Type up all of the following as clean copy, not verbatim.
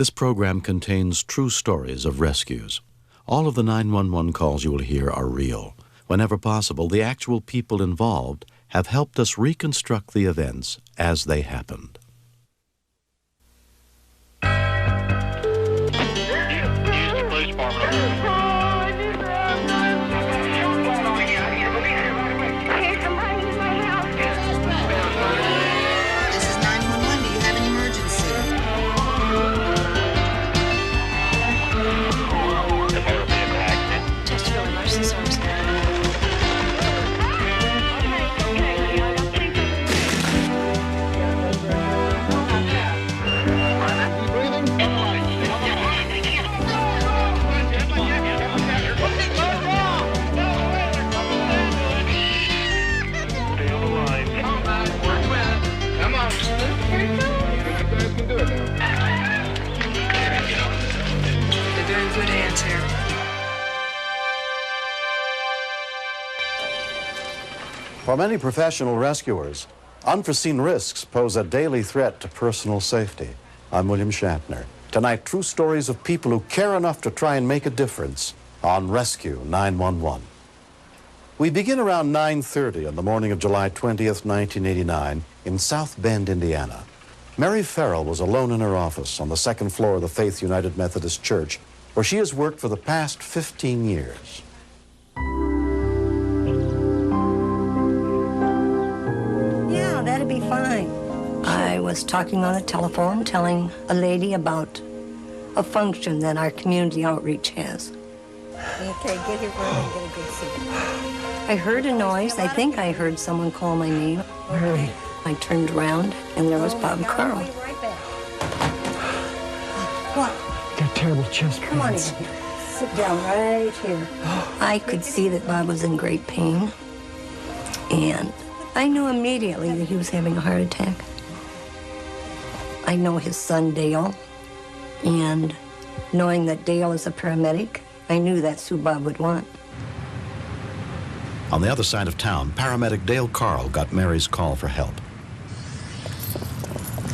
This program contains true stories of rescues. All of the 911 calls you will hear are real. Whenever possible, the actual people involved have helped us reconstruct the events as they happened. For many professional rescuers, unforeseen risks pose a daily threat to personal safety. I'm William Shatner. Tonight, true stories of people who care enough to try and make a difference on Rescue 911. We begin around 9:30 on the morning of July 20th, 1989, in South Bend, Indiana. Mary Farrell was alone in her office on the second floor of the Faith United Methodist Church, where she has worked for the past 15 years. That'd be fine. I was talking on the telephone, telling a lady about a function that our community outreach has. Okay, get here for a minute and get a good seat. I heard a noise. I think I heard someone call my name. Mary. I turned around, and there was Bob Carl. What? Got terrible chest pains. Come on in here. Sit down right here. I could see that Bob was in great pain, and I knew immediately that he was having a heart attack. I know his son, Dale, and knowing that Dale is a paramedic, I knew that's who Bob would want. On the other side of town, paramedic Dale Carl got Mary's call for help.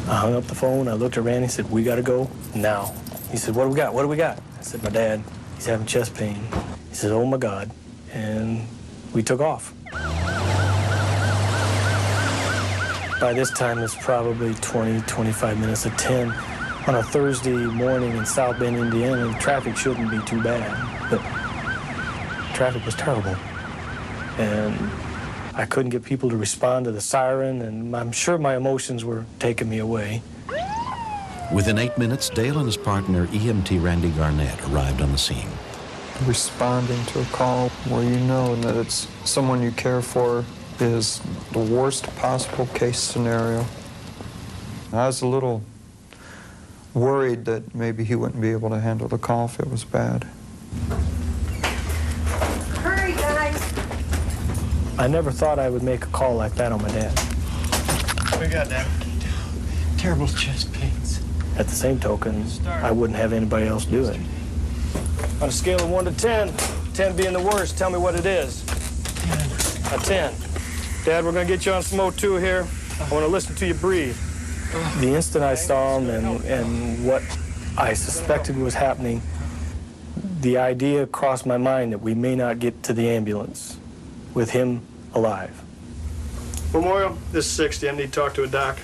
I hung up the phone, I looked at Randy, said, "We gotta go now." He said, "What do we got? What do we got?" I said, "My dad, he's having chest pain." He said, "Oh my God," and we took off. By this time, it's probably 20, 25 minutes to 10. On a Thursday morning in South Bend, Indiana, traffic shouldn't be too bad, but traffic was terrible. And I couldn't get people to respond to the siren, and I'm sure my emotions were taking me away. Within 8 minutes, Dale and his partner, EMT Randy Garnett, arrived on the scene. Responding to a call where you know that it's someone you care for is the worst possible case scenario. I was a little worried that maybe he wouldn't be able to handle the call if it was bad. Hurry, guys! I never thought I would make a call like that on my dad. What we got, Dad? Terrible chest pains. At the same token, I wouldn't have anybody else do it. On a scale of 1 to 10, 10 being the worst, tell me what it is. 10. A 10. Dad, we're going to get you on some O2 here. I want to listen to you breathe. The instant I saw him and what I suspected was happening, the idea crossed my mind that we may not get to the ambulance with him alive. Memorial, this is 60. I need to talk to a doc.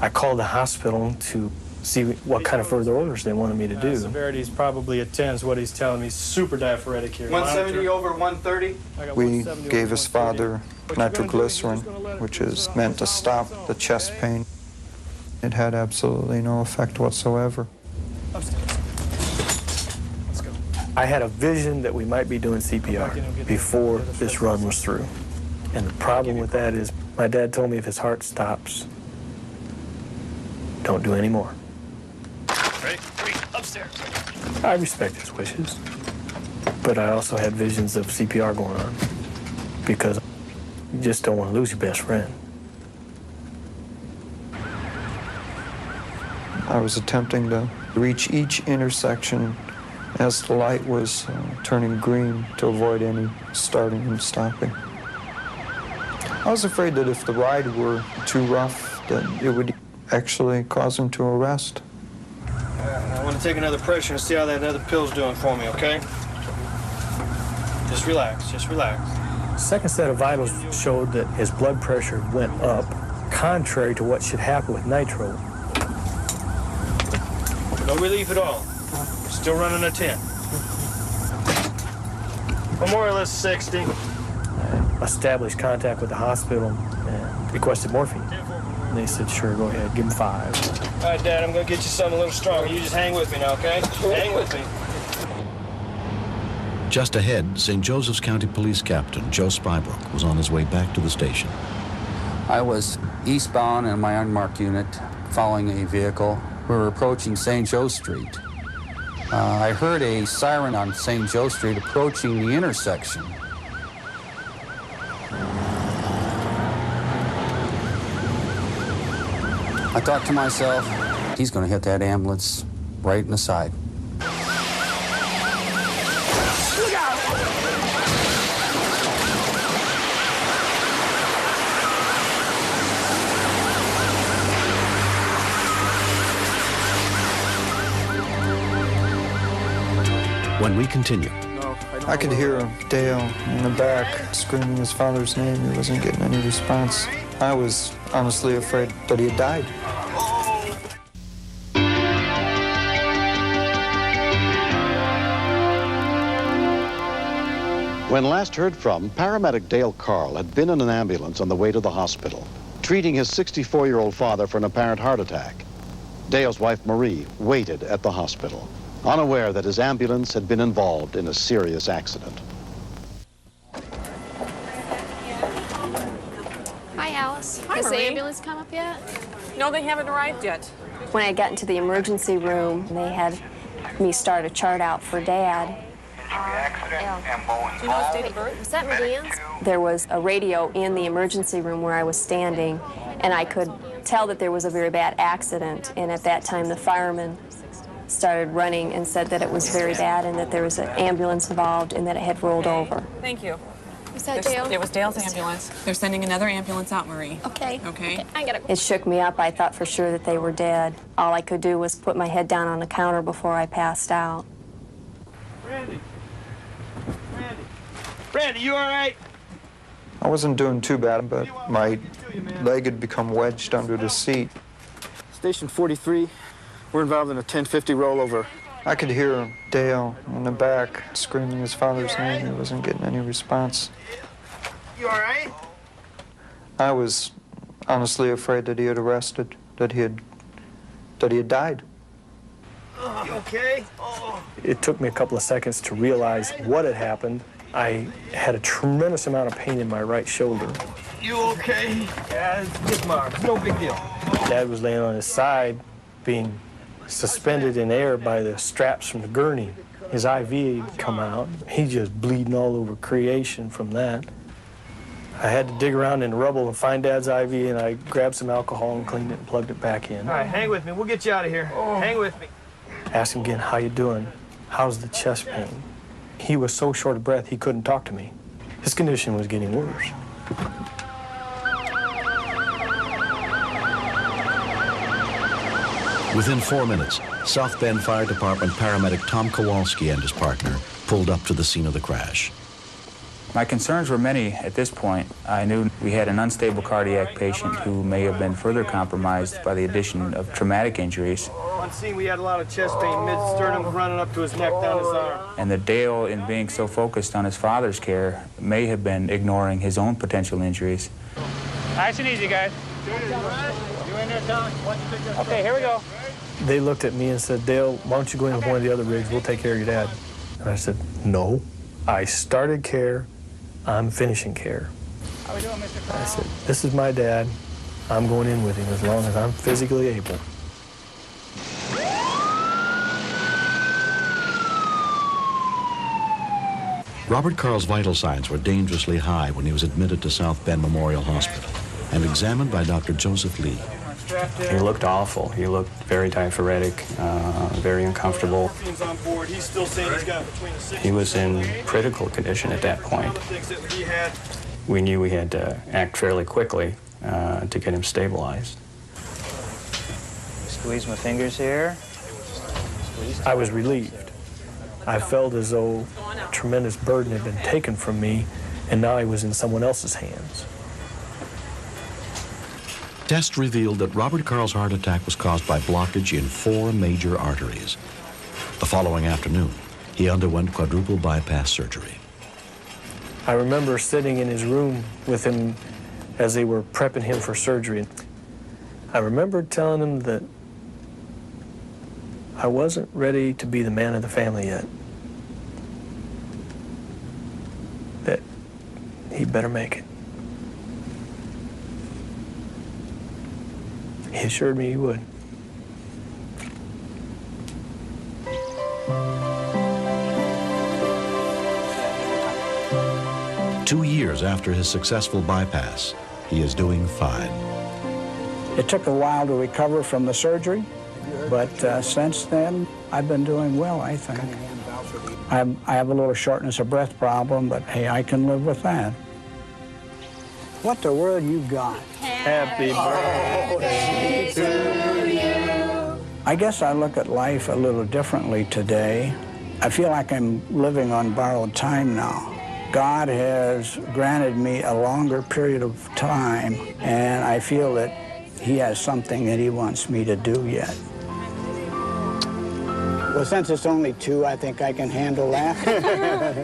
I called the hospital to see what kind of further orders they wanted me to do. Severity is probably a 10 is what he's telling me. Super diaphoretic here. 170 over 130? We gave his father nitroglycerin, which is meant to stop the chest pain. It had absolutely no effect whatsoever. Let's go. I had a vision that we might be doing CPR before this run was through. And the problem with that is my dad told me if his heart stops, don't do any more. Ready? 3, upstairs. I respect his wishes, but I also had visions of CPR going on because you just don't want to lose your best friend. I was attempting to reach each intersection as the light was turning green to avoid any starting and stopping. I was afraid that if the ride were too rough, that it would actually cause him to arrest. I want to take another pressure and see how that other pill's doing for me, okay? Just relax, just relax. Second set of vitals showed that his blood pressure went up, contrary to what should happen with nitro. No relief at all. Still running a 10. Well, more or less 60. I established contact with the hospital and requested morphine. And they said, sure, go ahead, give him 5. All right, Dad, I'm going to get you something a little stronger. You just hang with me now, okay? Hang with me. Just ahead, St. Joseph's County Police Captain Joe Spybrook was on his way back to the station. I was eastbound in my unmarked unit, following a vehicle. We were approaching St. Joe Street. I heard a siren on St. Joe Street approaching the intersection. I thought to myself, he's going to hit that ambulance right in the side. Look out! When we continue, I could hear Dale in the back screaming his father's name. He wasn't getting any response. I was honestly afraid that he had died. When last heard from, paramedic Dale Carl had been in an ambulance on the way to the hospital, treating his 64-year-old father for an apparent heart attack. Dale's wife, Marie, waited at the hospital, unaware that his ambulance had been involved in a serious accident. Hi, Alice. Hi, Has the Marie. ambulance come up yet? No, they haven't arrived yet. When I got into the emergency room, they had me start a chart out for Dad. Do you know his date of birth? Was that Median's? There was a radio in the emergency room where I was standing, and I could tell that there was a very bad accident. And at that time, the fireman started running and said that it was very bad and that there was an ambulance involved and that it had rolled over. Thank you. Was that Dale? It was Dale's ambulance. They're sending another ambulance out, Marie. Okay. Okay. I gotta go. It shook me up. I thought for sure that they were dead. All I could do was put my head down on the counter before I passed out. Randy. Randy, you all right? I wasn't doing too bad, but my leg had become wedged under the seat. Station 43. We're involved in a 1050 rollover. I could hear Dale in the back screaming his father's name. He wasn't getting any response. You all right? I was honestly afraid that he had arrested, that he had died. You okay? It took me a couple of seconds to realize what had happened. I had a tremendous amount of pain in my right shoulder. You okay? Yeah, it's just marks. No big deal. Dad was laying on his side, being suspended in air by the straps from the gurney. His IV had come out. He just bleeding all over creation from that. I had to dig around in the rubble and find Dad's IV, and I grabbed some alcohol and cleaned it and plugged it back in. All right, hang with me. We'll get you out of here. Hang with me. Asked him again, how you doing? How's the chest pain? He was so short of breath, he couldn't talk to me. His condition was getting worse. within 4 minutes, South Bend Fire Department paramedic Tom Kowalski and his partner pulled up to the scene of the crash. My concerns were many at this point. I knew we had an unstable cardiac patient who may have been further compromised by the addition of traumatic injuries. On scene, we had a lot of chest pain, mid-sternum running up to his neck, down his arm. And that Dale, in being so focused on his father's care, may have been ignoring his own potential injuries. Nice and easy, guys. You in there, Tom? Okay, here we go. They looked at me and said, Dale, why don't you go in with one of the other rigs? We'll take care of your dad. And I said, no. I started care. I'm finishing care. How we doing, Mr. Carl? I said, this is my dad. I'm going in with him as long as I'm physically able. Robert Carl's vital signs were dangerously high when he was admitted to South Bend Memorial Hospital and examined by Dr. Joseph Lee. He looked awful. He looked very diaphoretic, very uncomfortable. He was in critical condition at that point. We knew we had to act fairly quickly to get him stabilized. Squeeze my fingers here. I was relieved. I felt as though a tremendous burden had been taken from me, and now I was in someone else's hands. Tests revealed that Robert Carl's heart attack was caused by blockage in 4 major arteries. The following afternoon, he underwent quadruple bypass surgery. I remember sitting in his room with him as they were prepping him for surgery. I remember telling him that I wasn't ready to be the man of the family yet. That he'd better make it. He assured me he would. Two years after his successful bypass, he is doing fine. It took a while to recover from the surgery, but since then, I've been doing well, I think. I have a little shortness of breath problem, but hey, I can live with that. What the world you got? Happy birthday to you. I guess I look at life a little differently today. I feel like I'm living on borrowed time now. God has granted me a longer period of time, and I feel that He has something that He wants me to do yet. Well, since it's only 2, I think I can handle that.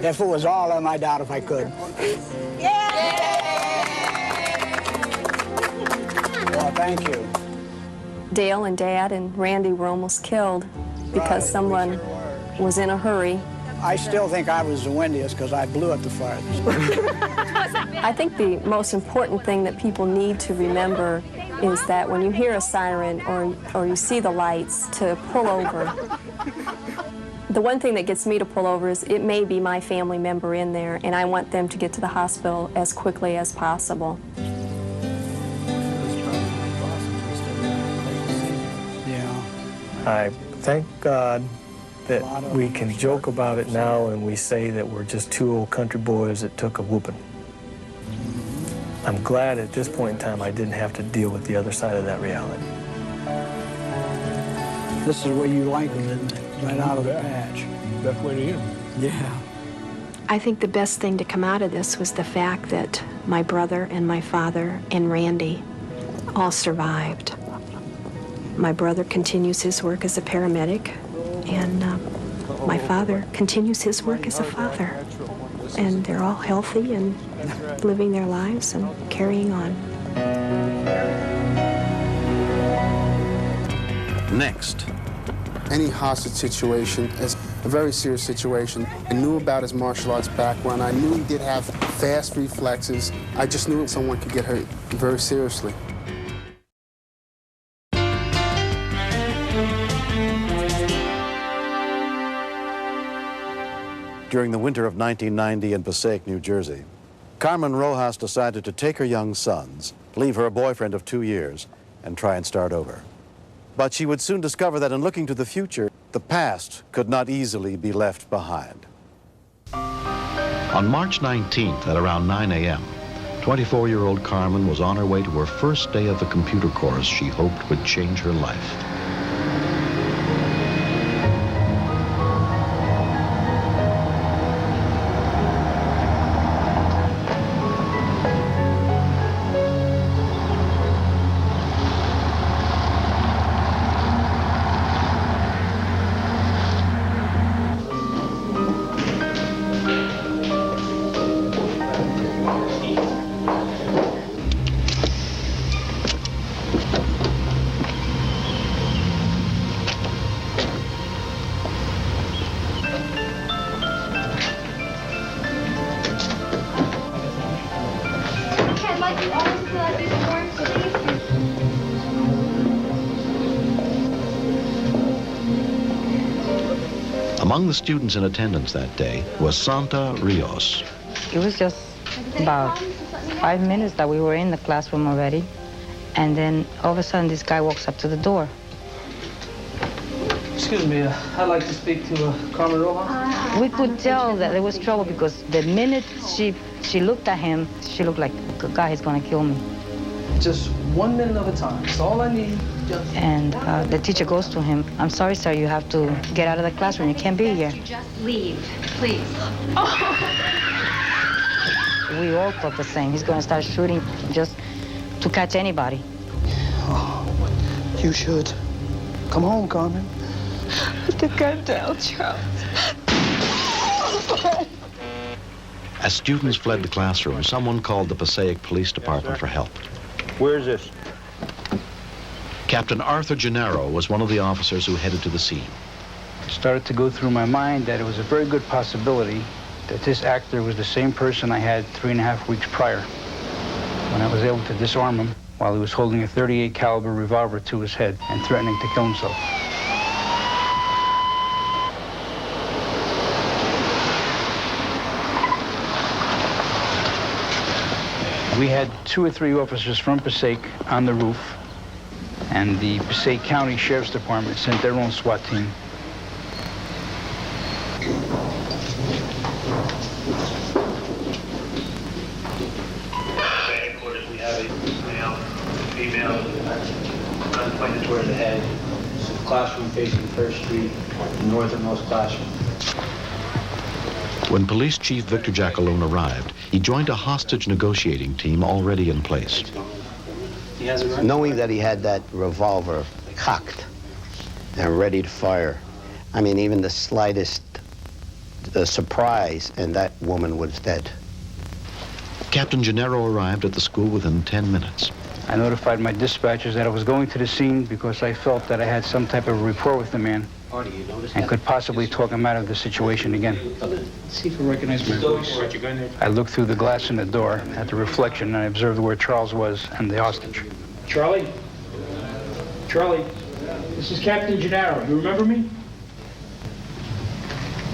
If it was all of them, I doubt if I could. Well, thank you. Dale and Dad and Randy were almost killed because someone was in a hurry. I still think I was the windiest because I blew it the farthest. I think the most important thing that people need to remember is that when you hear a siren or you see the lights, to pull over. The one thing that gets me to pull over is it may be my family member in there, and I want them to get to the hospital as quickly as possible. Yeah. I thank God that we can joke about it now and we say that we're just 2 old country boys that took a whooping. I'm glad at this point in time I didn't have to deal with the other side of that reality. This is what you like, right out of the patch. Best way to eat them. Yeah. I think the best thing to come out of this was the fact that my brother and my father and Randy all survived. My brother continues his work as a paramedic, and my father continues his work as a father. And they're all healthy and living their lives and carrying on. Next. Any hostage situation is a very serious situation. I knew about his martial arts background. I knew he did have fast reflexes. I just knew someone could get hurt very seriously. During the winter of 1990 in Passaic, New Jersey, Carmen Rojas decided to take her young sons, leave her boyfriend of 2 years, and try and start over. But she would soon discover that in looking to the future, the past could not easily be left behind. On March 19th at around 9 a.m., 24-year-old Carmen was on her way to her first day of the computer course she hoped would change her life. Among the students in attendance that day was Santa Rios. It was just about 5 minutes that we were in the classroom already, and then all of a sudden this guy walks up to the door. Excuse me, I'd like to speak to Carmen Rojas. We could tell that there was trouble because the minute she looked at him, she looked like, God, he's gonna kill me. Just 1 minute at a time. That's all I need. And the teacher goes to him, "I'm sorry, sir, you have to get out of the classroom. You can't be here." Just leave, please. We all thought the same. He's going to start shooting just to catch anybody. Oh, you should. Come home, Carmen. Put the gun down, Charles. As students fled the classroom, someone called the Passaic Police Department for help. Where is this? Captain Arthur Gennaro was one of the officers who headed to the scene. It started to go through my mind that it was a very good possibility that this actor was the same person I had 3.5 weeks prior, when I was able to disarm him while he was holding a .38 caliber revolver to his head and threatening to kill himself. We had 2 or 3 officers from Passaic on the roof, and the Passaic County Sheriff's Department sent their own SWAT team. Headquarters, we have a male, female, gun pointed toward the head. It's a classroom facing 1st Street, the northernmost classroom. When Police Chief Victor Jackalone arrived, he joined a hostage negotiating team already in place. Knowing that he had that revolver cocked and ready to fire, I mean, even the slightest surprise, and that woman was dead. Captain Gennaro arrived at the school within 10 minutes. I notified my dispatchers that I was going to the scene because I felt that I had some type of rapport with the man and could possibly talk him out of the situation again. See if I recognize my voice. I looked through the glass in the door at the reflection and I observed where Charles was and the hostage. Charlie? Charlie, this is Captain Gennaro. You remember me?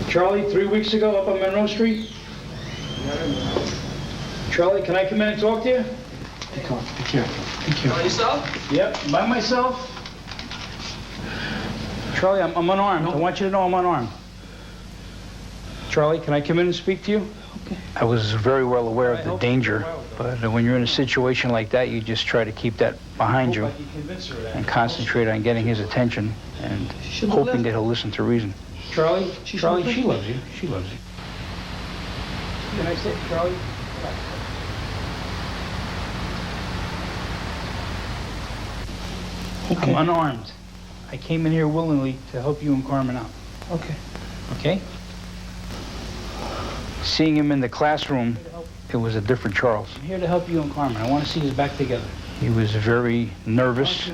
Charlie, 3 weeks ago up on Monroe Street? Charlie, can I come in and talk to you? Be careful. By yourself? Yep, by myself. Charlie, I'm unarmed. I want you to know I'm unarmed. Charlie, can I come in and speak to you? Okay. I was very well aware of the danger, but when you're in a situation like that, you just try to keep that behind you and concentrate on getting his attention and hoping that he'll listen to reason. Charlie, she loves you. She loves you. Can I sit, Charlie? Okay. I'm unarmed. I came in here willingly to help you and Carmen out. Okay. Okay? Seeing him in the classroom, it was a different Charles. I'm here to help you and Carmen. I want to see us back together. He was very nervous.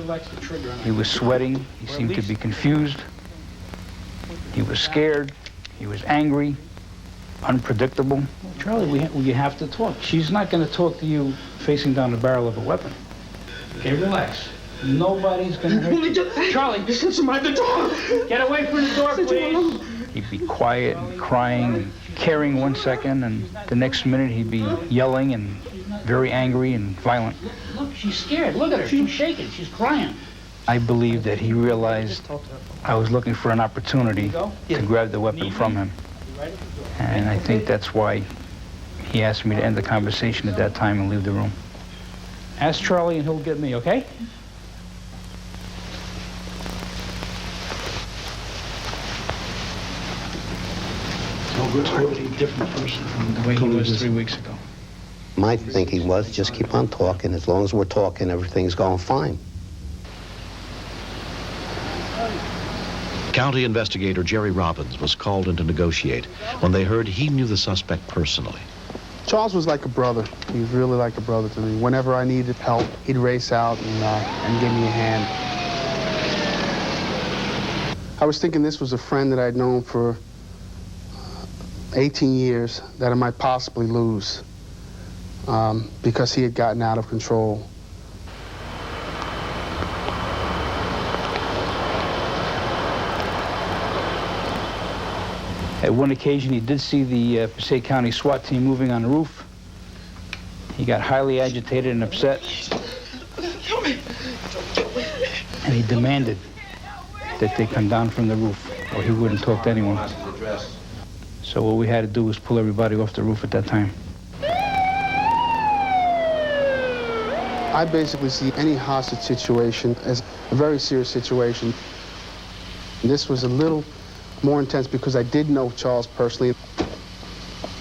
He was sweating. He seemed to be confused. He was scared. He was angry, unpredictable. Charlie, we have to talk. She's not going to talk to you facing down the barrel of a weapon. Okay, relax. Nobody's gonna hurt you. Charlie, listen to my door. Get away from the door, please. He'd be quiet and crying and caring 1 second, and the next minute he'd be yelling and very angry and violent. Look, she's scared. Look at her. She's shaking. She's crying. I believe that he realized I was looking for an opportunity to grab the weapon from him. And I think that's why he asked me to end the conversation at that time and leave the room. Ask Charlie and he'll get me, okay? Totally different person from the way he was 3 weeks ago. My thinking was just keep on talking. As long as we're talking, everything's going fine. County investigator Jerry Robbins was called in to negotiate when they heard he knew the suspect personally. Charles was like a brother. He was really like a brother to me. Whenever I needed help, he'd race out and give me a hand. I was thinking this was a friend that I'd known for 18 years that I might possibly lose because he had gotten out of control. At one occasion, he did see the Passaic County SWAT team moving on the roof. He got highly agitated and upset. And he demanded that they come down from the roof, or he wouldn't talk to anyone. So what we had to do was pull everybody off the roof at that time. I basically see any hostage situation as a very serious situation. This was a little more intense because I did know Charles personally.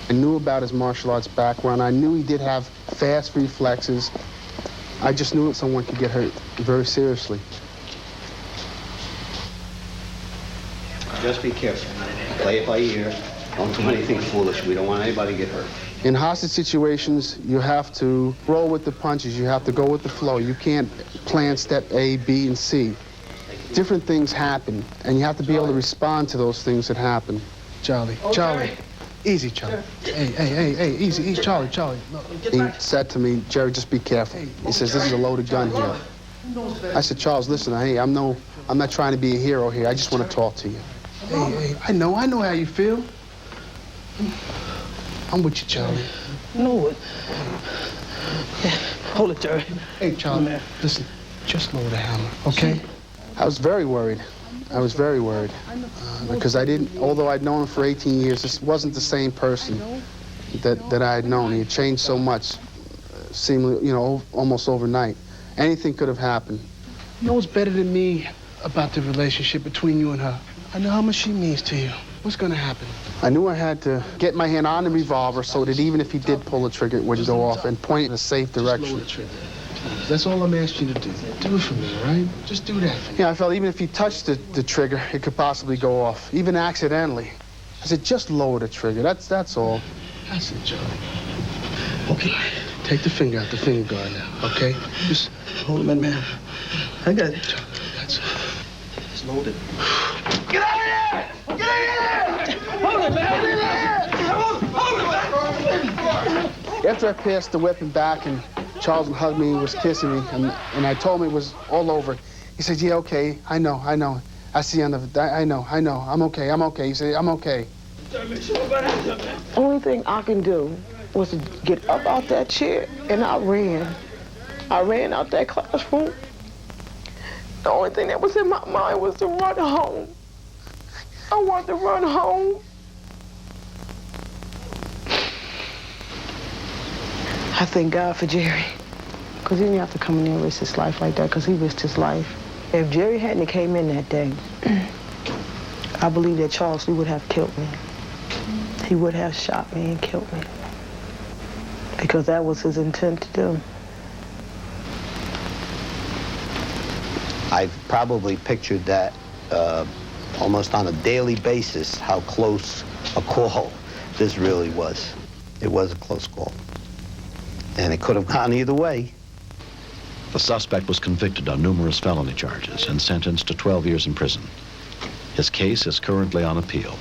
I knew about his martial arts background. I knew he did have fast reflexes. I just knew that someone could get hurt very seriously. Just be careful. Play it by ear. Don't do anything foolish. We don't want anybody to get hurt. In hostage situations, you have to roll with the punches. You have to go with the flow. You can't plan step A, B, and C. Different things happen, and you have to be able to respond to those things that happen. Charlie, Charlie. Easy, Charlie. Hey, easy, Charlie. He said to me, Jerry, just be careful. He says, this is a loaded gun here. I said, Charles, listen, hey, I'm not trying to be a hero here. I just want to talk to you. Hey, I know how you feel. I'm with you, Charlie. No. Yeah. Hold it, Jerry. Hey, Charlie, listen, just lower the hammer, okay? I was very worried. Because although I'd known him for 18 years, this wasn't the same person that I had known. He had changed so much, seemingly, almost overnight. Anything could have happened. You know what's better than me about the relationship between you and her? I know how much she means to you. What's gonna happen? I knew I had to get my hand on the revolver so that even if he did pull the trigger, it wouldn't go off, and point in a safe direction. Just lower the trigger. That's all I'm asking you to do. Do it for me, all right? Just do that for me. Yeah, I felt even if he touched the trigger, it could possibly go off, even accidentally. I said, just lower the trigger. That's all. That's it, Charlie. Okay, take the finger out the finger guard now, okay? Just hold him in, man. I got it, Charlie. That's it. Just load it. Get out of there! Get out of there! Hold it, man! Hold it! After I passed the weapon back and Charles hugged me, was kissing me, and I told him it was all over. He said, yeah, okay, I know. I see on the, I know, I'm okay. He said, I'm okay. Only thing I can do was to get up out that chair, and I ran. I ran out that classroom. The only thing that was in my mind was to run home. I wanted to run home. I thank God for Jerry, because he didn't have to come in there and risk his life like that, because he risked his life. If Jerry hadn't came in that day, I believe that Charles would have killed me. He would have shot me and killed me, because that was his intent to do. I've probably pictured that almost on a daily basis, how close a call this really was. It was a close call. And it could have gone either way. The suspect was convicted on numerous felony charges and sentenced to 12 years in prison. His case is currently on appeal.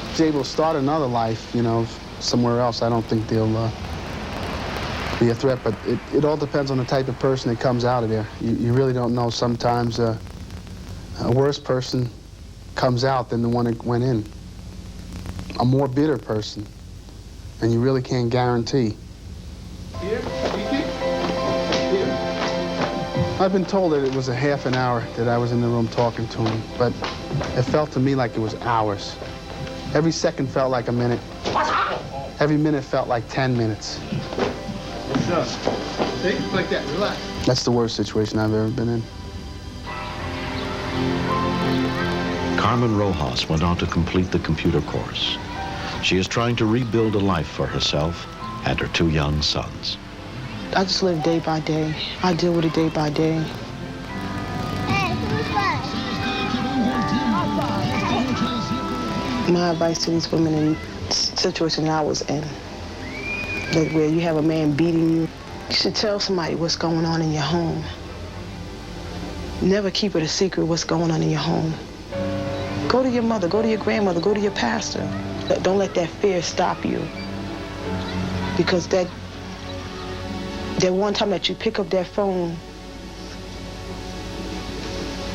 He's able to start another life, somewhere else. I don't think they'll be a threat, but it all depends on the type of person that comes out of there. You really don't know. Sometimes a worse person comes out than the one that went in. A more bitter person, and you really can't guarantee. I've been told that it was a half an hour that I was in the room talking to him, but it felt to me like it was hours. Every second felt like a minute. Every minute felt like 10 minutes. What's up? See? Like that, relax. That's the worst situation I've ever been in. Carmen Rojas went on to complete the computer course. She is trying to rebuild a life for herself and her two young sons. I just live day by day. I deal with it day by day. My advice to these women in the situation I was in, that where you have a man beating you, you should tell somebody what's going on in your home. Never keep it a secret what's going on in your home. Go to your mother, go to your grandmother, go to your pastor. Don't let that fear stop you. Because that one time that you pick up that phone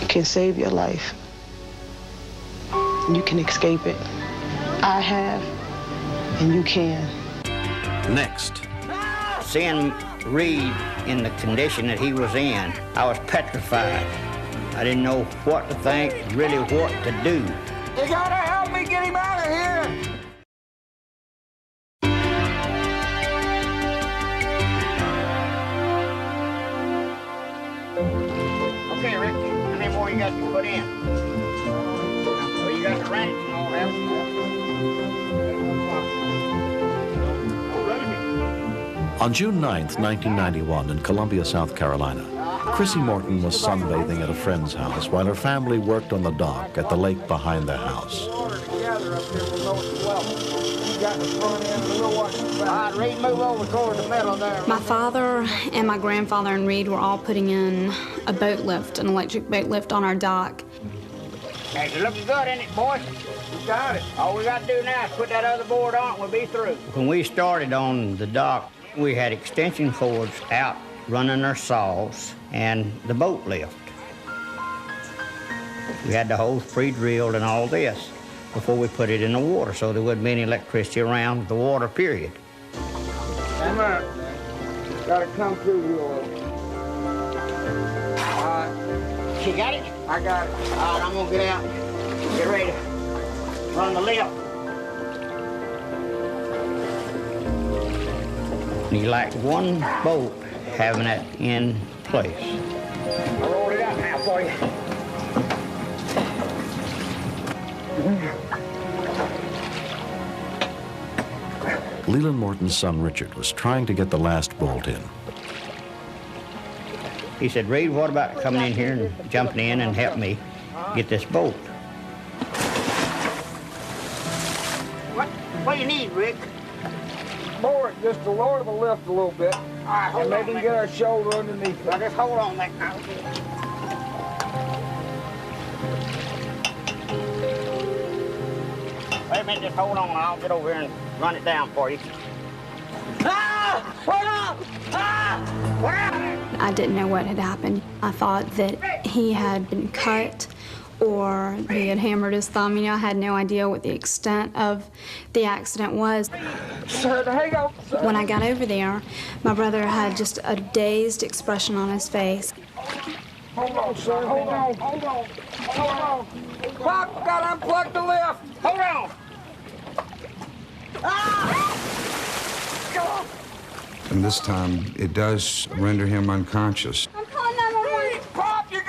can save your life. You can escape it. I have, and you can. Next. Seeing Reed in the condition that he was in, I was petrified. I didn't know what to think, really what to do. You gotta help me get him out of here! more you got to put in. Well, you got the ranch and all that. On June 9th, 1991, in Columbia, South Carolina, Chrissy Morton was sunbathing at a friend's house while her family worked on the dock at the lake behind their house. My father and my grandfather and Reed were all putting in a boat lift, an electric boat lift on our dock. Hey, it's looking good, ain't it, boys? We got it. All we got to do now is put that other board on and we'll be through. When we started on the dock, we had extension cords out running our saws and the boat lift. We had the hose pre-drilled and all this before we put it in the water, so there wouldn't be any electricity around the water, period. Come on. Gotta come through you all. You got it? I got it. All right, I'm gonna get out. Get ready to run the lift. You like one boat having that in place. I'll roll it out now for you. Leland Morton's son, Richard, was trying to get the last bolt in. He said, Reed, what about coming in here and jumping in and help me get this boat? What do you need, Rick? Lower it just to lower the lift a little bit. All right, and maybe get our shoulder underneath it. Now just hold on that now. Wait a minute, just hold on. I'll get over here and run it down for you. Ah! Hold on! Ah! What happened? I didn't know what had happened. I thought that he had been cut or he had hammered his thumb. You know, I had no idea what the extent of the accident was. Sir, hang on, sir. When I got over there, my brother had just a dazed expression on his face. Hold on, sir. Hold on. Hold on. Hold on. Pop, gotta unplug the lift. Hold on. Ah! And this time, it does render him unconscious. I'm calling 911. Pop, you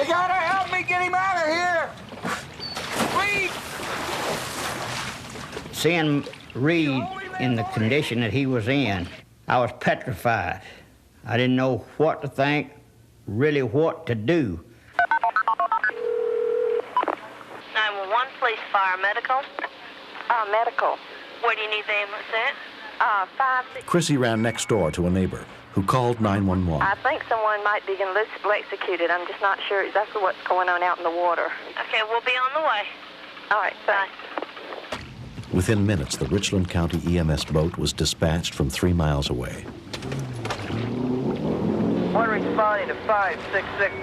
gotta help me get him out of here. Please. Seeing Reed in the condition that he was in, I was petrified. I didn't know what to think, really what to do. 911, police, fire, medical. Medical. Where do you need the ambulance at? 5-6. Chrissy ran next door to a neighbor who called 911. I think someone might be electrocuted. I'm just not sure exactly what's going on out in the water. Okay, we'll be on the way. All right, bye. Within minutes, the Richland County EMS boat was dispatched from 3 miles away. One responding to 566,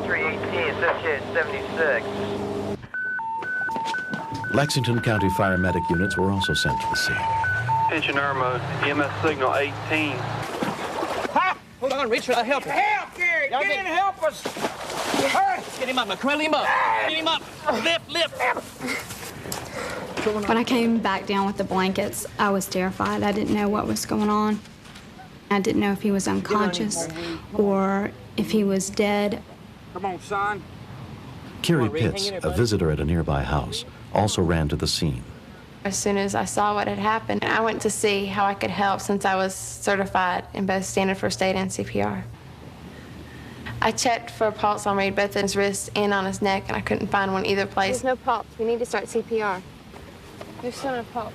318, associated 76. Lexington County fire medic units were also sent to the scene. Pension Irma, EMS signal 18. Pop! Hold on, Richard, I'll help you. Help, Gary! Get in and help us! Hurry! Get him up, McCrell, him up. Get him up. Lift. When I came back down with the blankets, I was terrified. I didn't know what was going on. I didn't know if he was unconscious or if he was dead. Come on, son. Curie Pitts, a visitor at a nearby house, also ran to the scene. As soon as I saw what had happened, I went to see how I could help since I was certified in both standard first aid and CPR. I checked for a pulse on Reed, both in his wrist and on his neck, and I couldn't find one either place. There's no pulse. We need to start CPR. There's still no pulse.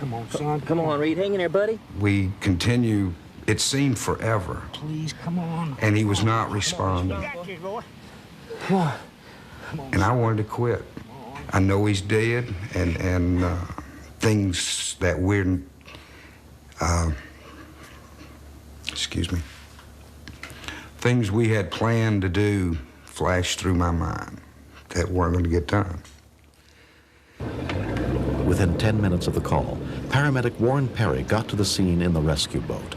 Come on, son. Come on, Reed. Hang in there, buddy. We continue. It seemed forever. Please, come on. And he was not responding. And I wanted to quit. I know he's dead, and things that we're, things we had planned to do flashed through my mind that weren't going to get done. Within 10 minutes of the call, paramedic Warren Perry got to the scene in the rescue boat.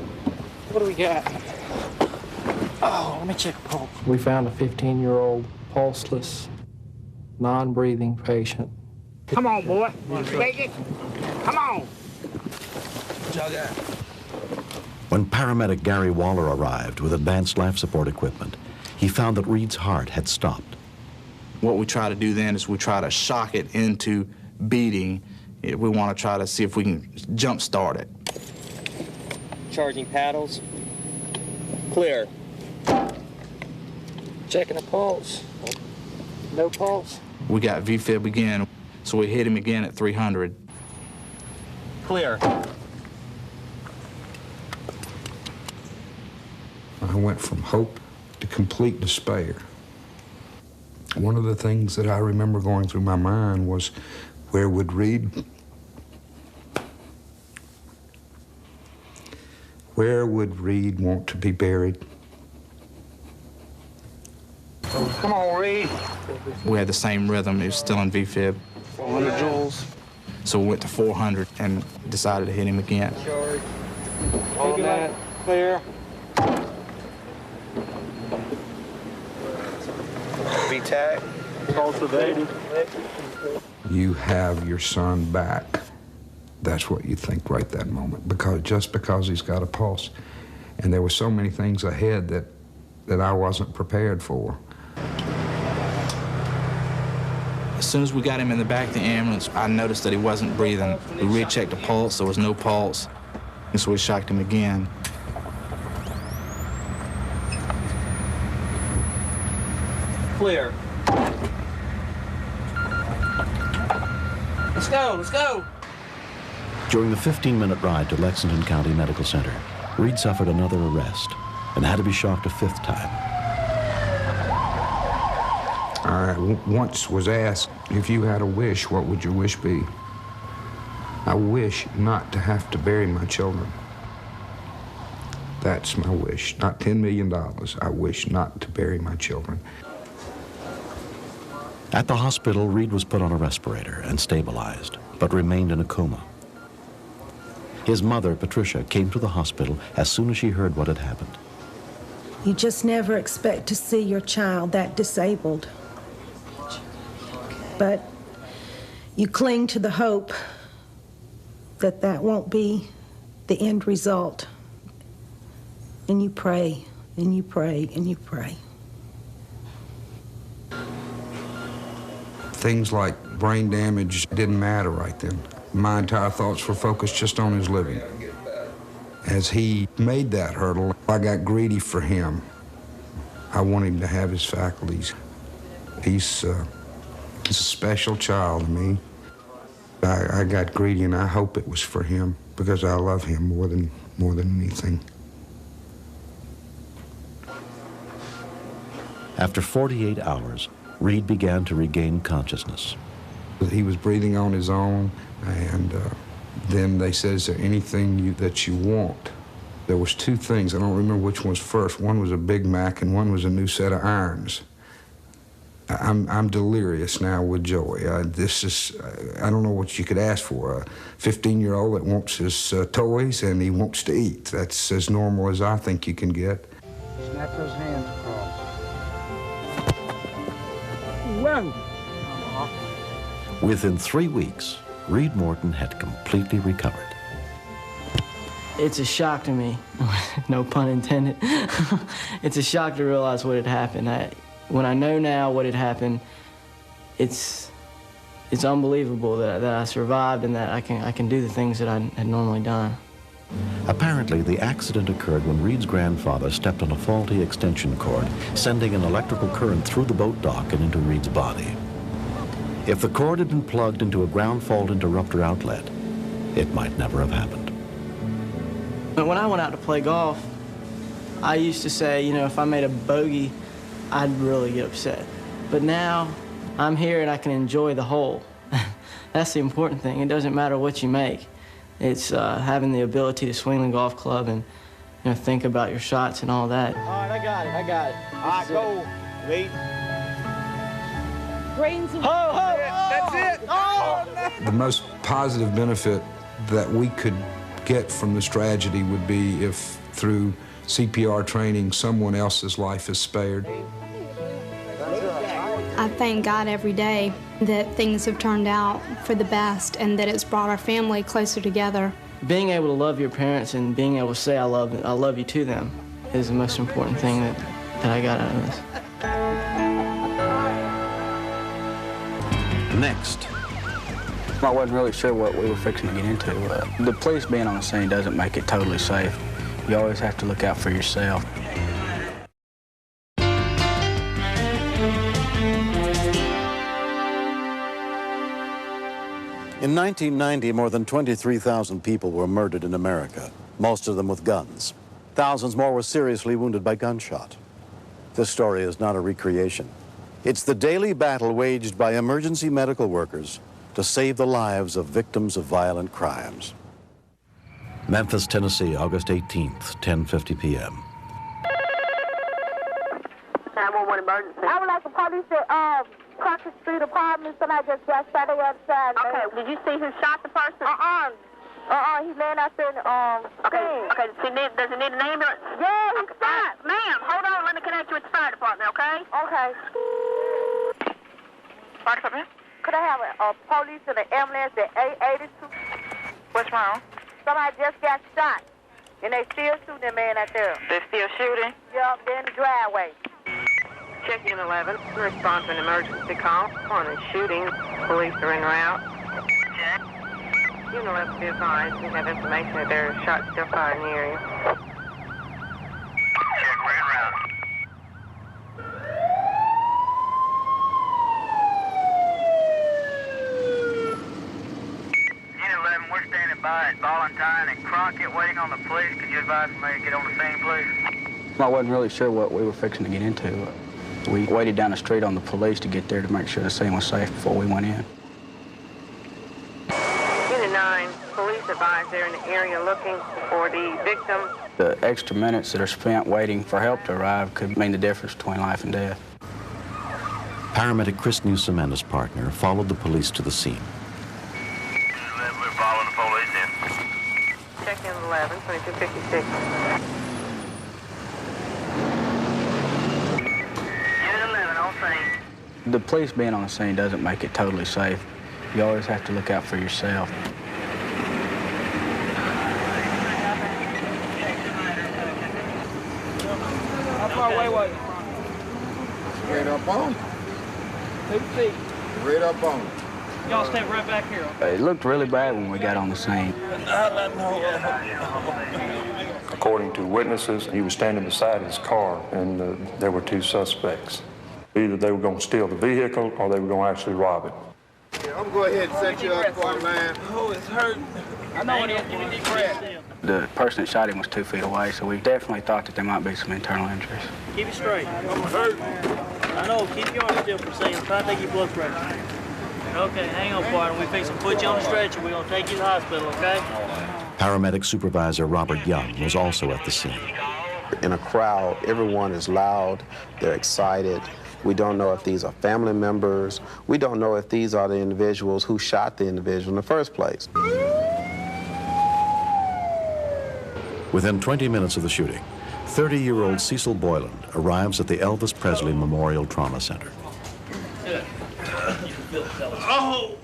What do we got? Oh, let me check a pulse. We found a 15-year-old pulseless, non-breathing patient. Come on, boy. Take it. Come on. When paramedic Gary Waller arrived with advanced life support equipment, he found that Reed's heart had stopped. What we try to do then is we try to shock it into beating. We want to try to see if we can jump start it. Charging paddles. Clear. Checking the pulse. No pulse. We got VFib again, so we hit him again at 300. Clear. I went from hope to complete despair. One of the things that I remember going through my mind was, where would Reed want to be buried? Come on, Reed. We had the same rhythm. It was still in VFib. 400 joules. So we went to 400 and decided to hit him again. Charge. On that. Clear. V-tag. Cultivated. You have your son back. That's what you think right that moment, just because he's got a pulse. And there were so many things ahead that I wasn't prepared for. As soon as we got him in the back of the ambulance, I noticed that he wasn't breathing. We rechecked the pulse, there was no pulse, and so we shocked him again. Clear. Let's go, let's go. During the 15-minute ride to Lexington County Medical Center, Reed suffered another arrest and had to be shocked a 5th time. I once was asked, if you had a wish, what would your wish be? I wish not to have to bury my children. That's my wish. Not $10 million. I wish not to bury my children. At the hospital, Reed was put on a respirator and stabilized, but remained in a coma. His mother, Patricia, came to the hospital as soon as she heard what had happened. You just never expect to see your child that disabled. But you cling to the hope that that won't be the end result. And you pray, and you pray, and you pray. Things like brain damage didn't matter right then. My entire thoughts were focused just on his living. As he made that hurdle, I got greedy for him. I want him to have his faculties. He's a special child to me. I got greedy, and I hope it was for him, because I love him more than anything. After 48 hours, Reed began to regain consciousness. He was breathing on his own, and then they said, is there anything that you want? There was 2 things. I don't remember which one's first. One was a Big Mac, and one was a new set of irons. I'm delirious now with joy. I don't know what you could ask for. A 15-year-old that wants his toys and he wants to eat. That's as normal as I think you can get. Snap those hands across. Whoa! Within 3 weeks, Reed Morton had completely recovered. It's a shock to me, no pun intended. It's a shock to realize what had happened. When I know now what had happened, it's unbelievable that I survived and that I can do the things that I had normally done. Apparently, the accident occurred when Reed's grandfather stepped on a faulty extension cord, sending an electrical current through the boat dock and into Reed's body. If the cord had been plugged into a ground fault interrupter outlet, it might never have happened. But when I went out to play golf, I used to say, you know, if I made a bogey, I'd really get upset. But now, I'm here and I can enjoy the hole. That's the important thing. It doesn't matter what you make. It's having the ability to swing the golf club and, you know, think about your shots and all that. All right, I got it. All right, go. Reed. Brains and... That's it. Oh. The most positive benefit that we could get from this tragedy would be if, through CPR training, someone else's life is spared. I thank God every day that things have turned out for the best and that it's brought our family closer together. Being able to love your parents and being able to say I love you to them is the most important thing that and I got out of this. Next. I wasn't really sure what we were fixing to get into. The police being on the scene doesn't make it totally safe. You always have to look out for yourself. In 1990, more than 23,000 people were murdered in America, most of them with guns. Thousands more were seriously wounded by gunshot. This story is not a recreation. It's the daily battle waged by emergency medical workers to save the lives of victims of violent crimes. Memphis, Tennessee, August 18th, 10:50 p.m. 911 emergency. I would like the police at Crockett Street apartment. Somebody just got shot on the other side. Okay, did you see who shot the person? He's laying out there in the Okay, does he need an ambulance? Yeah, he's shot. Ma'am, hold on, let me connect you with the fire department, okay? Okay. Fire department? Could I have a police and an ambulance at 882? What's wrong? Somebody just got shot, and they still shooting that man out there. They're still shooting? Yup, they're in the driveway. Check Unit 11. Respond to an emergency call on a shooting. Police are en route. Check. Unit 11, be advised. We have information that there are shots still fired in the area. Check, we're en route. Unit 11, we're standing by at Valentine and Crockett waiting on the police. Could you advise me to get on the scene, please? I wasn't really sure what we were fixing to get into. We waited down the street on the police to get there to make sure the scene was safe before we went in. Unit 9, police advise they're in the area looking for the victim. The extra minutes that are spent waiting for help to arrive could mean the difference between life and death. Paramedic Chris Newsom and his partner followed the police to the scene. We're following the police in. Check in 11, 2256. The police being on the scene doesn't make it totally safe. You always have to look out for yourself. How far away was it? Right up on. 2 feet. Right up on. Y'all stay right back here. It looked really bad when we got on the scene. According to witnesses, he was standing beside his car, and there were 2 suspects. Either they were going to steal the vehicle or they were going to actually rob it. Yeah, I'm going to go ahead and set you up for a man. Oh, it's hurting. I know it is. Give me a deep breath. The person that shot him was 2 feet away, so we definitely thought that there might be some internal injuries. Keep it straight. I'm hurt. I know. Keep your arm still for a second. I'm trying to take your blood pressure. Okay, hang on, partner. We fix to put you on the stretcher. We're going to take you to the hospital, okay? Paramedic Supervisor Robert Young was also at the scene. In a crowd, everyone is loud, they're excited. We don't know if these are family members. We don't know if these are the individuals who shot the individual in the first place. Within 20 minutes of the shooting, 30-year-old Cecil Boyland arrives at the Elvis Presley Memorial Trauma Center. Oh!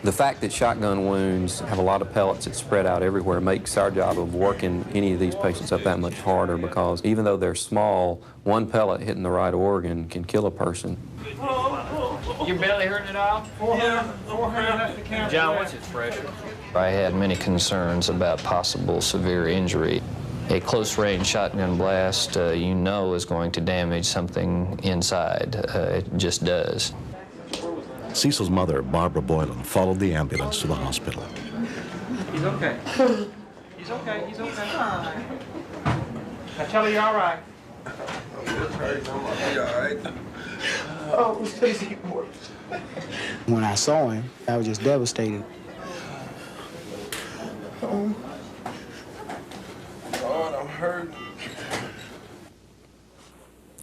The fact that shotgun wounds have a lot of pellets that spread out everywhere makes our job of working any of these patients up that much harder, because even though they're small, one pellet hitting the right organ can kill a person. Your belly hurting at all? 400. John, what's its pressure? I had many concerns about possible severe injury. A close-range shotgun blast, you know, is going to damage something inside. It just does. Cecil's mother, Barbara Boylan, followed the ambulance to the hospital. He's okay. He's okay. He's okay. Now tell her you're all right. You all right? Oh, Stacy. When I saw him, I was just devastated. Lord, I'm hurt.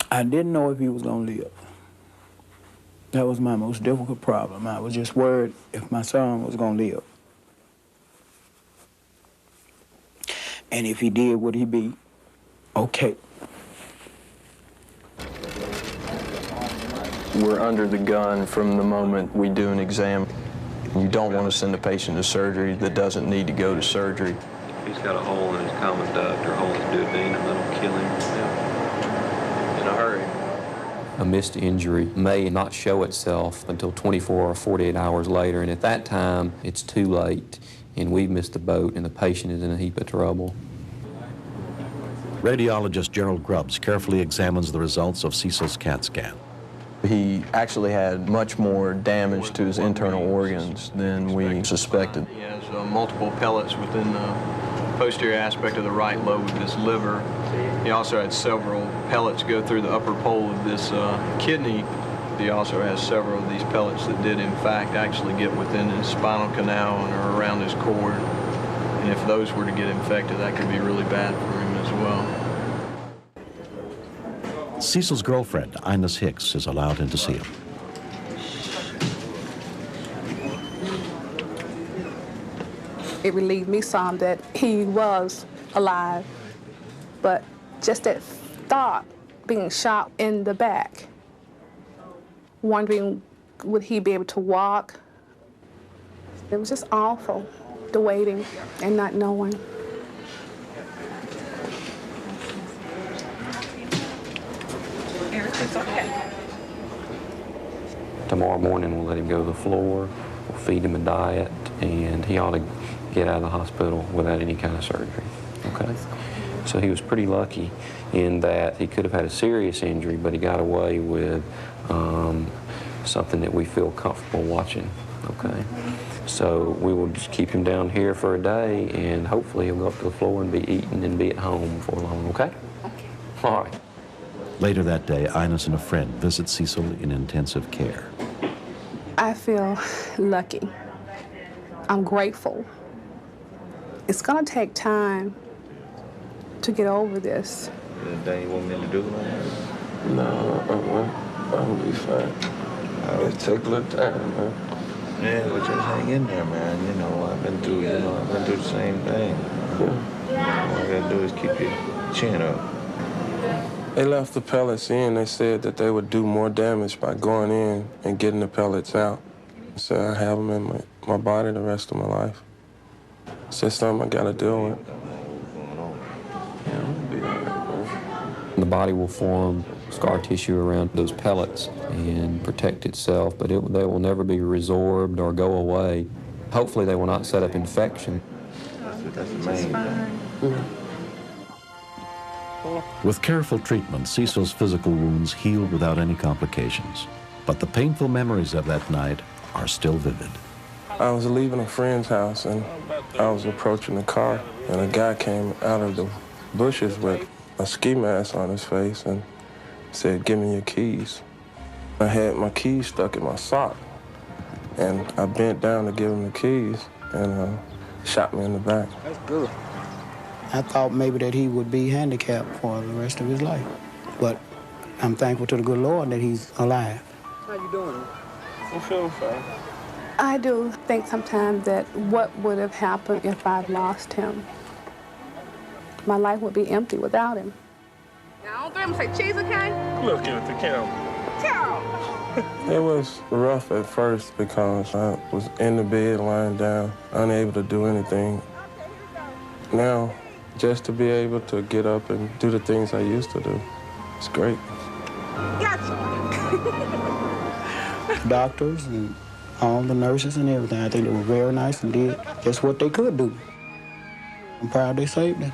I didn't know if he was going to live. That was my most difficult problem. I was just worried if my son was going to live. And if he did, would he be okay? We're under the gun from the moment we do an exam. You don't want to send a patient to surgery that doesn't need to go to surgery. He's got a hole in his common duct or hole in his duodenum that'll kill him. Yeah. A missed injury may not show itself until 24 or 48 hours later, and at that time, it's too late, and we've missed the boat, and the patient is in a heap of trouble. Radiologist Gerald Grubbs carefully examines the results of Cecil's CAT scan. He actually had much more damage to his internal organs than we suspected. He has multiple pellets within the posterior aspect of the right lobe of his liver. He also had several pellets go through the upper pole of this kidney. He also has several of these pellets that did in fact actually get within his spinal canal and are around his cord. And if those were to get infected, that could be really bad for him as well. Cecil's girlfriend, Ines Hicks, is allowed in to see him. It relieved me some that he was alive, but just that thought, being shot in the back, wondering would he be able to walk. It was just awful, the waiting and not knowing. Everything's okay. Tomorrow morning, we'll let him go to the floor, we'll feed him a diet, and he ought to get out of the hospital without any kind of surgery, okay? So he was pretty lucky in that he could have had a serious injury, but he got away with something that we feel comfortable watching, okay? So we will just keep him down here for a day, and hopefully he'll go up to the floor and be eating and be at home for long, okay? Okay. All right. Later that day, Ines and a friend visit Cecil in intensive care. I feel lucky. I'm grateful. It's gonna take time to get over this. Anything you want me to do? No, I'll be fine. It take a little time, man. Yeah, but just hang in there, man. You know, I've been through the same thing. Yeah. All I gotta do is keep your chin up. They left the pellets in. They said that they would do more damage by going in and getting the pellets out. So I have them in my body the rest of my life. It's just something I gotta deal with. The body will form scar tissue around those pellets and protect itself, but they will never be resorbed or go away. Hopefully they will not set up infection. That's the main thing. With careful treatment, Cecil's physical wounds healed without any complications. But the painful memories of that night are still vivid. I was leaving a friend's house and I was approaching the car and a guy came out of the bushes with a ski mask on his face and said, "Give me your keys." I had my keys stuck in my sock and I bent down to give him the keys and shot me in the back. That's good. I thought maybe that he would be handicapped for the rest of his life. But I'm thankful to the good Lord that he's alive. How you doing? I'm feeling fine. I do think sometimes that what would have happened if I'd lost him. My life would be empty without him. Now, on three, I'm gonna say cheese, okay? Look at the camera. Ciao. It was rough at first because I was in the bed lying down, unable to do anything. Now, just to be able to get up and do the things I used to do, it's great. Gotcha. Doctors and all the nurses and everything, I think they were very nice and did just what they could do. I'm proud they saved him.